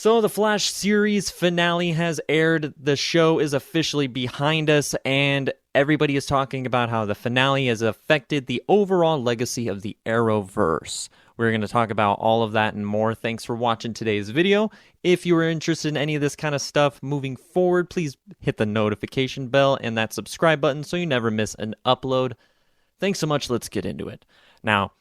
So the Flash series finale has aired. The show is officially behind us, and everybody is talking about how the finale has affected the overall legacy of the Arrowverse. We're going to talk about all of that and more. Thanks for watching today's video. If you are interested in any of this kind of stuff moving forward, please hit the notification bell and that subscribe button so you never miss an upload. Thanks so much. Let's get into it. Now,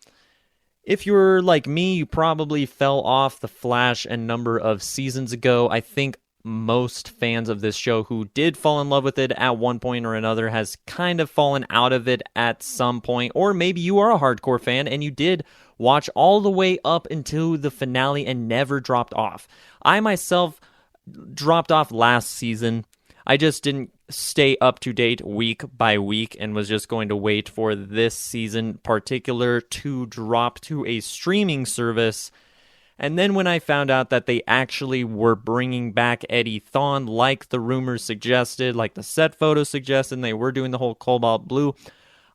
if you're like me, you probably fell off The Flash a number of seasons ago. I think most fans of this show who did fall in love with it at one point or another has kind of fallen out of it at some point. Or maybe you are a hardcore fan and you did watch all the way up until the finale and never dropped off. I myself dropped off last season. I just didn't stay up to date week by week and was just going to wait for this season particular to drop to a streaming service. And then when I found out that they actually were bringing back Eddie Thawne, like the rumors suggested, like the set photos suggested, and they were doing the whole Cobalt Blue,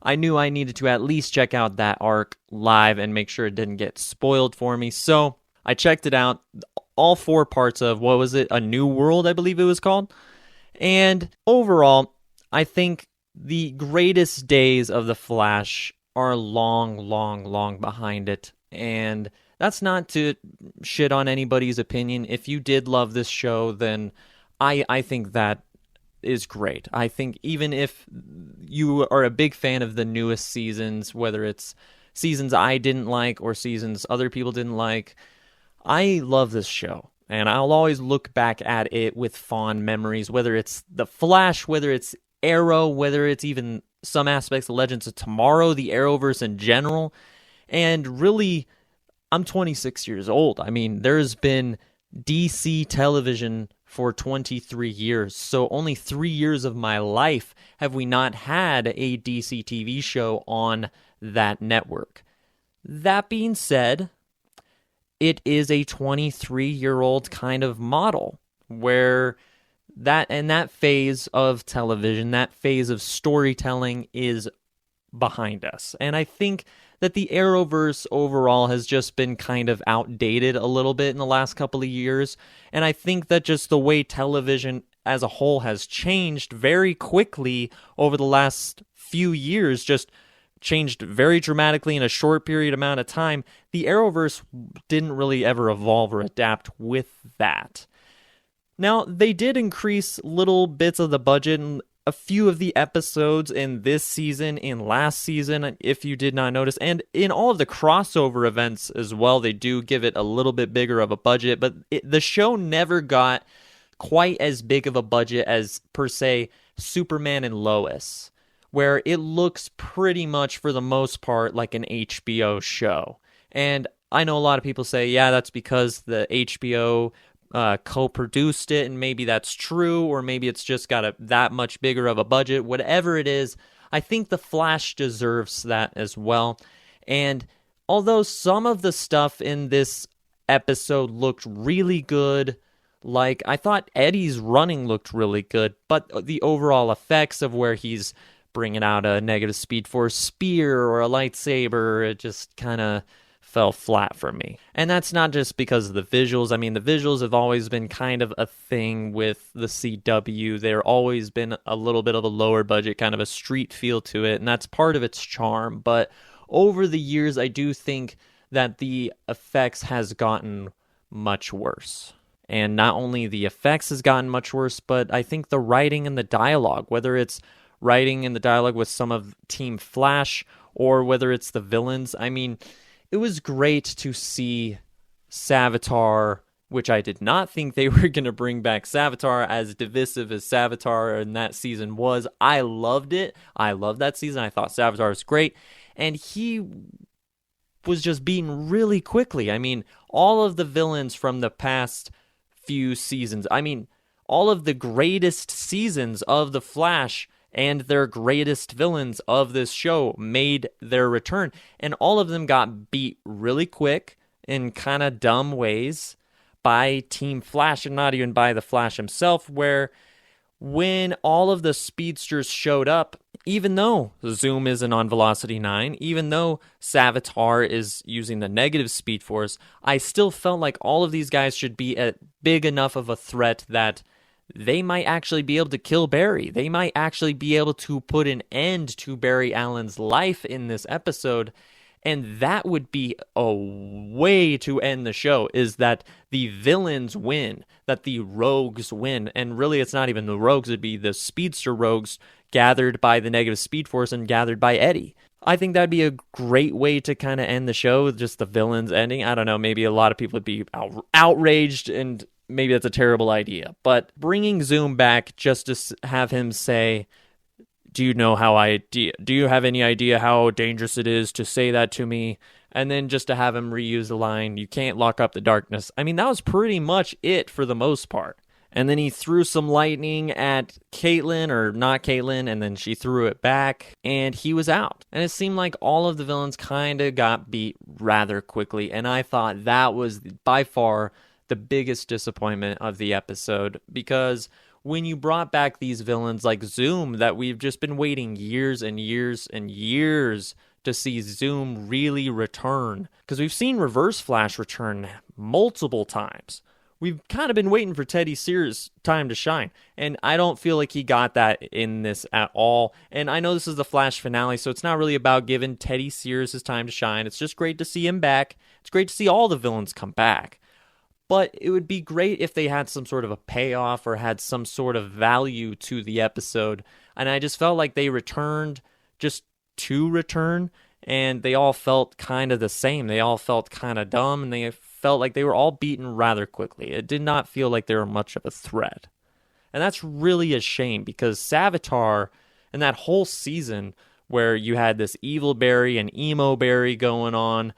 I knew I needed to at least check out that arc live and make sure it didn't get spoiled for me. So I checked it out, all 4 parts of, what was it, A New World, I believe it was called. And overall, I think the greatest days of The Flash are long behind it. And that's not to shit on anybody's opinion. If you did love this show, then I think that is great. I think even if you are a big fan of the newest seasons, whether it's seasons I didn't like or seasons other people didn't like, I love this show. And I'll always look back at it with fond memories, whether it's The Flash, whether it's Arrow, whether it's even some aspects of Legends of Tomorrow, the Arrowverse in general. And really, I'm 26 years old. I mean, there's been DC television for 23 years. So only 3 years of my life have we not had a DC TV show on that network. That being said, it is a 23-year-old kind of model where that phase of television, that phase of storytelling is behind us. And I think that the Arrowverse overall has just been kind of outdated a little bit in the last couple of years. And I think that just the way television as a whole has changed very quickly over the last few years, just changed very dramatically in a short period amount of time. The Arrowverse didn't really ever evolve or adapt with that. Now, they did increase little bits of the budget in a few of the episodes in this season, in last season, if you did not notice, and in all of the crossover events as well, they do give it a little bit bigger of a budget, but the show never got quite as big of a budget as, per se, Superman and Lois, where it looks pretty much, for the most part, like an HBO show. And I know a lot of people say, yeah, that's because the HBO co-produced it, and maybe that's true, or maybe it's just got that much bigger of a budget. Whatever it is, I think The Flash deserves that as well. And although some of the stuff in this episode looked really good, like I thought Eddie's running looked really good, but the overall effects of where he's bringing out a negative Speed Force spear or a lightsaber, it just kind of fell flat for me. And that's not just because of the visuals. I mean, the visuals have always been kind of a thing with the CW. They're always been a little bit of a lower budget, kind of a street feel to it, and that's part of its charm. But over the years, I do think that the effects has gotten much worse. And not only the effects has gotten much worse, but I think the writing and the dialogue, whether it's writing in the dialogue with some of Team Flash or whether it's the villains, I mean, it was great to see Savitar, which I did not think they were going to bring back Savitar, as divisive as Savitar in that season was. I loved it. I loved that season. I thought Savitar was great. And he was just beaten really quickly. I mean, all of the villains from the past few seasons, I mean, all of the greatest seasons of The Flash and their greatest villains of this show made their return. And all of them got beat really quick in kind of dumb ways by Team Flash, and not even by the Flash himself, where when all of the speedsters showed up, even though Zoom isn't on Velocity 9, even though Savitar is using the negative Speed Force, I still felt like all of these guys should be big enough of a threat that they might actually be able to kill Barry. They might actually be able to put an end to Barry Allen's life in this episode. And that would be a way to end the show, is that the villains win, that the rogues win. And really, it's not even the rogues, it'd be the speedster rogues gathered by the negative Speed Force and gathered by Eddie. I think that'd be a great way to kind of end the show, with just the villains ending. I don't know, maybe a lot of people would be outraged, and maybe that's a terrible idea. But bringing Zoom back just to have him say, do you have any idea how dangerous it is to say that to me? And then just to have him reuse the line, you can't lock up the darkness. I mean, that was pretty much it for the most part. And then he threw some lightning at Caitlin, or not Caitlin, and then she threw it back, and he was out. And it seemed like all of the villains kind of got beat rather quickly, and I thought that was by far the biggest disappointment of the episode, because when you brought back these villains like Zoom, that we've just been waiting years and years and years to see Zoom really return, because we've seen Reverse Flash return multiple times. We've kind of been waiting for Teddy Sears' time to shine, and I don't feel like he got that in this at all. And I know this is the Flash finale, so it's not really about giving Teddy Sears his time to shine. It's just great to see him back. It's great to see all the villains come back. But it would be great if they had some sort of a payoff or had some sort of value to the episode. And I just felt like they returned just to return, and they all felt kind of the same. They all felt kind of dumb, and they felt like they were all beaten rather quickly. It did not feel like they were much of a threat. And that's really a shame, because Savitar and that whole season where you had this evil Barry and emo Barry going on,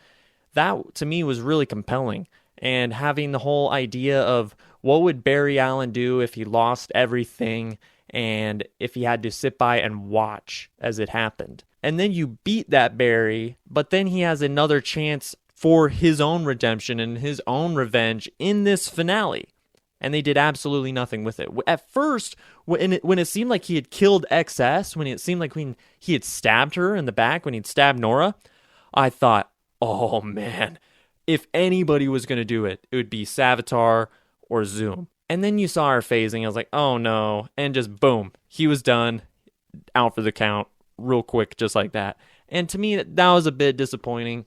that to me was really compelling. And having the whole idea of what would Barry Allen do if he lost everything and if he had to sit by and watch as it happened. And then you beat that Barry, but then he has another chance for his own redemption and his own revenge in this finale. And they did absolutely nothing with it. At first, when it seemed like he had killed XS, when it seemed like he had stabbed her in the back, when he'd stabbed Nora, I thought, oh man, if anybody was going to do it, it would be Savitar or Zoom. And then you saw her phasing. I was like, oh no. And just boom, he was done, out for the count, real quick, just like that. And to me, that was a bit disappointing.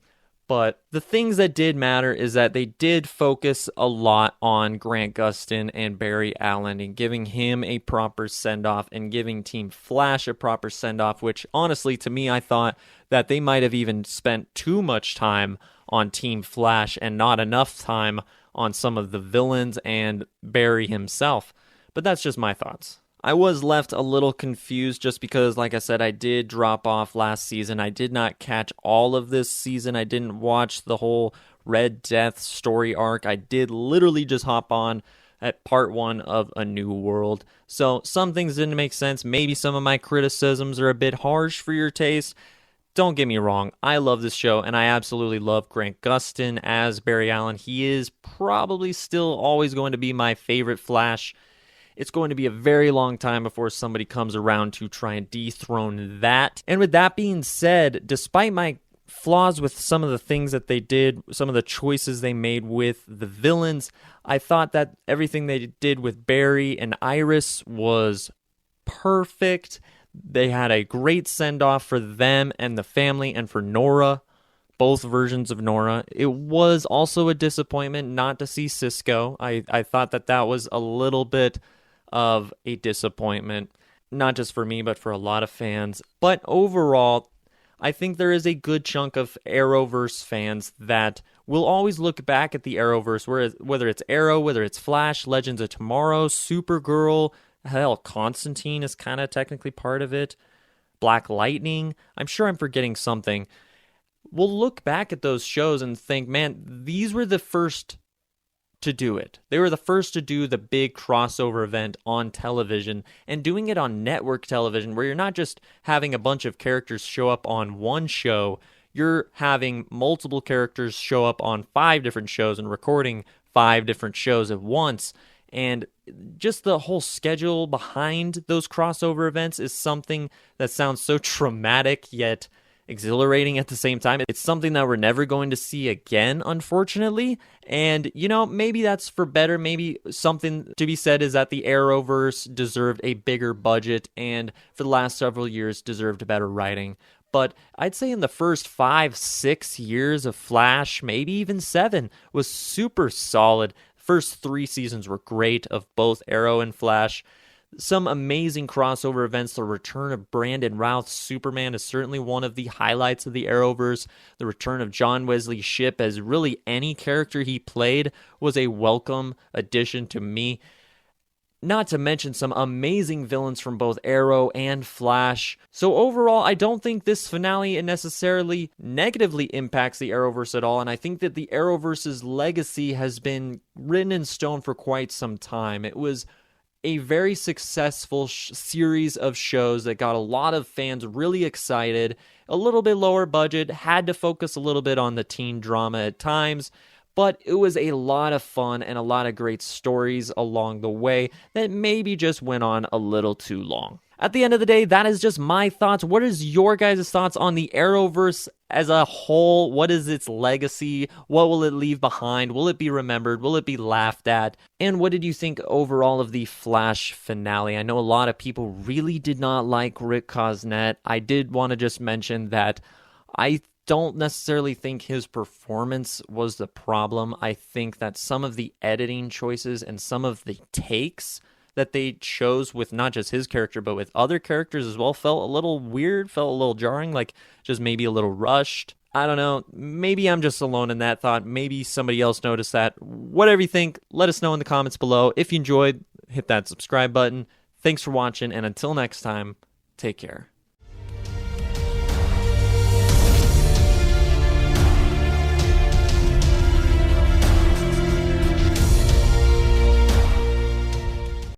But the things that did matter is that they did focus a lot on Grant Gustin and Barry Allen and giving him a proper send-off and giving Team Flash a proper send-off, which honestly, to me, I thought that they might have even spent too much time on Team Flash and not enough time on some of the villains and Barry himself. But that's just my thoughts. I was left a little confused just because, like I said, I did drop off last season. I did not catch all of this season. I didn't watch the whole Red Death story arc. I did literally just hop on at part 1 of A New World. So some things didn't make sense. Maybe some of my criticisms are a bit harsh for your taste. Don't get me wrong, I love this show, and I absolutely love Grant Gustin as Barry Allen. He is probably still always going to be my favorite Flash. It's going to be a very long time before somebody comes around to try and dethrone that. And with that being said, despite my flaws with some of the things that they did, some of the choices they made with the villains, I thought that everything they did with Barry and Iris was perfect. They had a great send-off for them and the family, and for Nora, both versions of Nora. It was also a disappointment not to see Cisco. I thought that was a little bit of a disappointment, not just for me, but for a lot of fans. But overall, I think there is a good chunk of Arrowverse fans that will always look back at the Arrowverse, whether it's Arrow, whether it's Flash, Legends of Tomorrow, Supergirl, hell, Constantine is kind of technically part of it, Black Lightning. I'm sure I'm forgetting something. We'll look back at those shows and think, man, these were the first to do it. They were the first to do the big crossover event on television, and doing it on network television, where you're not just having a bunch of characters show up on one show, you're having multiple characters show up on 5 different shows and recording 5 different shows at once. And just the whole schedule behind those crossover events is something that sounds so traumatic yet exhilarating at the same time. It's something that we're never going to see again, unfortunately. And, maybe that's for better. Maybe something to be said is that the Arrowverse deserved a bigger budget and for the last several years deserved better writing. But I'd say in the first 5-6 years of Flash, maybe even 7, was super solid. First 3 seasons were great of both Arrow and Flash. Some amazing crossover events. The return of Brandon Routh's Superman is certainly one of the highlights of the Arrowverse. The return of John Wesley Shipp as really any character he played was a welcome addition to me. Not to mention some amazing villains from both Arrow and Flash. So overall, I don't think this finale necessarily negatively impacts the Arrowverse at all, and I think that the Arrowverse's legacy has been written in stone for quite some time. It was a very successful series of shows that got a lot of fans really excited, a little bit lower budget, had to focus a little bit on the teen drama at times, but it was a lot of fun and a lot of great stories along the way that maybe just went on a little too long. At the end of the day, that is just my thoughts. What is your guys' thoughts on the Arrowverse as a whole? What is its legacy? What will it leave behind? Will it be remembered? Will it be laughed at? And what did you think overall of the Flash finale? I know a lot of people really did not like Rick Cosnett. I did want to just mention that I don't necessarily think his performance was the problem. I think that some of the editing choices and some of the takes that they chose with not just his character, but with other characters as well, felt a little weird, felt a little jarring, like just maybe a little rushed. I don't know. Maybe I'm just alone in that thought. Maybe somebody else noticed that. Whatever you think, let us know in the comments below. If you enjoyed, hit that subscribe button. Thanks for watching, and until next time, take care.